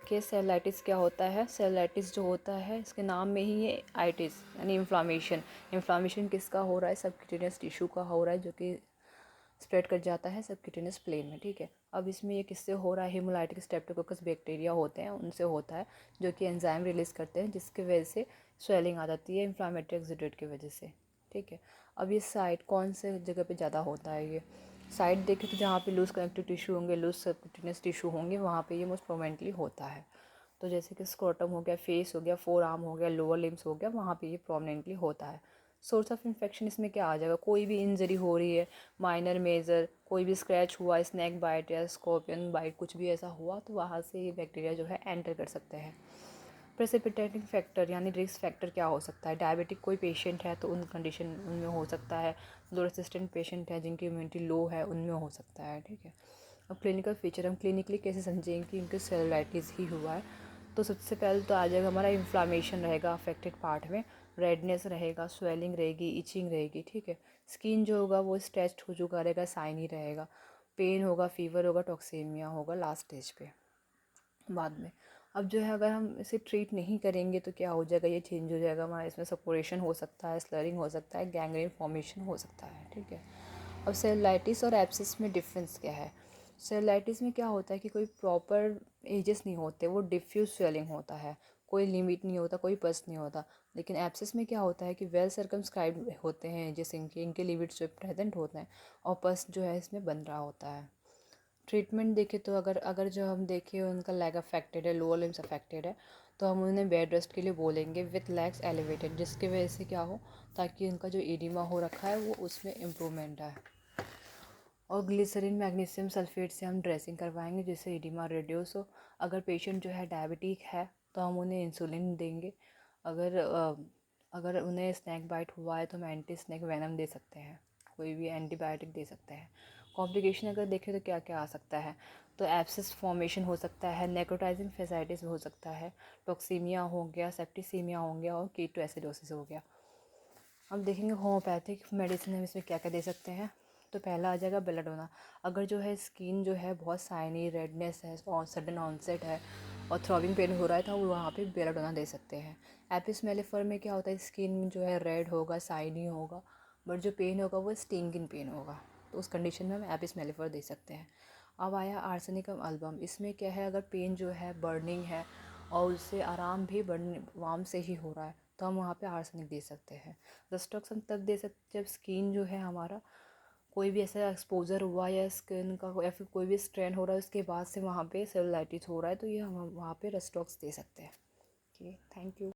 कि सेलुलाइटिस क्या होता है। सेलुलाइटिस जो होता है इसके नाम में ही ये आइटिस यानी इन्फ्लामेशन किसका हो रहा है, सबक्यूटेनियस टिश्यू का हो रहा है, जो कि स्प्रेड कर जाता है सबक्यूटेनियस प्लेन में। ठीक है, अब इसमें ये किससे हो रहा है, हेमोलाइटिक स्ट्रेप्टोकोकस बैक्टीरिया होते हैं उनसे होता है, जो कि एंजाइम रिलीज़ करते हैं, जिसकी वजह से स्वेलिंग आ जाती है इन्फ्लामेटरी एक्जिडेट की वजह से। ठीक है, अब ये साइट कौन से जगह पे ज़्यादा होता है, ये साइट देखें तो जहाँ पे लूज कनेक्टिव टिश्यू होंगे, लूज सबक्यूटेनियस टिश्यू होंगे, वहाँ पे ये मोस्ट प्रोमिनेंटली होता है। तो जैसे कि स्क्रोटम हो गया, फेस हो गया, फोर आर्म हो गया, लोअर लिम्स हो गया, वहाँ पे ये प्रोमिनेंटली होता है। सोर्स ऑफ इन्फेक्शन इसमें क्या आ जाएगा, कोई भी इंजरी हो रही है, माइनर मेजर, कोई भी स्क्रैच हुआ, स्नैक बाइट या स्कॉर्पियन बाइट, कुछ भी ऐसा हुआ तो वहाँ से ये बैक्टीरिया जो है एंटर कर सकते हैं। प्रेसिपिटेटिंग फैक्टर यानी रिस्क फैक्टर क्या हो सकता है, डायबिटिक कोई पेशेंट है तो उन कंडीशन उनमें हो सकता है, लो रेसिस्टेंट पेशेंट है जिनकी इम्यूनिटी लो है उनमें हो सकता है। ठीक है, अब क्लिनिकल फीचर हम क्लिनिकली कैसे समझेंगे कि इनके सेलुलाइटिस ही हुआ है। तो सबसे पहले तो आ जाएगा हमारा इन्फ्लामेशन रहेगा अफेक्टेड पार्ट में, रेडनेस रहेगा, स्वेलिंग रहेगी, इचिंग रहेगी। ठीक है, स्किन जो होगा वो स्ट्रेच्ड हो चुका रहेगा, साइनी रहेगा, पेन होगा, फीवर होगा, टॉक्सेमिया होगा लास्ट स्टेज पे बाद में। अब जो है अगर हम इसे ट्रीट नहीं करेंगे तो क्या हो जाएगा, ये चेंज हो जाएगा हमारा, इसमें सपोरेशन हो सकता है, स्लरिंग हो सकता है, गैंग्रीन फॉर्मेशन हो सकता है। ठीक है, अब सेलुलाइटिस और एब्सिस में डिफरेंस क्या है। सेलुलाइटिस में क्या होता है कि कोई प्रॉपर एजेस नहीं होते, वो डिफ्यूज स्वेलिंग होता है, कोई लिमिट नहीं होता, कोई पस नहीं होता। लेकिन एब्सिस में क्या होता है कि वेल सर्कमस्क्राइब्ड होते हैं, जैसे इनके लिमिट्स जो प्रेजेंट होते हैं, और पस जो है इसमें बन रहा होता है। ट्रीटमेंट देखें तो अगर अगर जो हम देखें उनका लेग अफेक्टेड है, लोअर लिम्स अफेक्टेड है, तो हम उन्हें बेड रेस्ट के लिए बोलेंगे विथ लेग्स एलिवेटेड, जिसकी वजह से क्या हो, ताकि उनका जो एडिमा हो रखा है वो उसमें इम्प्रूवमेंट आए। और ग्लिसरीन मैग्नीशियम सल्फेट से हम ड्रेसिंग करवाएंगे जिससे एडिमा रिड्यूस हो। अगर पेशेंट जो है डायबिटिक है तो हम उन्हें इंसुलिन देंगे। अगर उन्हें स्नैक बाइट हुआ है तो हम एंटी स्नैक वेनम दे सकते हैं, कोई भी एंटीबायोटिक दे सकते हैं। कॉम्प्लिकेशन अगर देखें तो क्या क्या आ सकता है, तो एब्सिस फॉर्मेशन हो सकता है, नेक्रोटाइजिंग फेसाइटिस हो सकता है, टॉक्सीमिया हो गया, सेप्टिसीमिया हो गया, और कीटोएसिडोसिस हो गया। अब देखेंगे होम्योपैथिक मेडिसिन हम इसमें क्या क्या दे सकते हैं। तो पहला आ जाएगा बेलाडोना। अगर जो है स्किन जो है बहुत साइनी, रेडनेस है और सडन ऑनसेट है और थ्रॉबिंग पेन हो रहा है तो हम वहाँ पे बेलाडोना दे सकते हैं। एपिस मेलिफर में क्या होता है, स्किन जो है रेड होगा, साइनी होगा, बट जो पेन होगा वो स्टिंगिंग पेन होगा, तो उस कंडीशन में हम एपिस मेलिफर दे सकते हैं। अब आया आर्सेनिकम अल्बम। इसमें क्या है, अगर पेन जो है बर्निंग है और उससे आराम भी बर्न वार्म से ही हो रहा है तो हम वहाँ पे आर्सेनिक दे सकते हैं। रस्टॉक्स हम तब दे सकते जब स्किन जो है हमारा कोई भी ऐसा एक्सपोजर हुआ या स्किन का या फिर कोई भी स्ट्रेन हो रहा है उसके बाद से वहाँ पे सेलुलाइटिस हो रहा है, तो ये हम वहाँ पे रस्टॉक्स दे सकते हैं। Okay, thank you.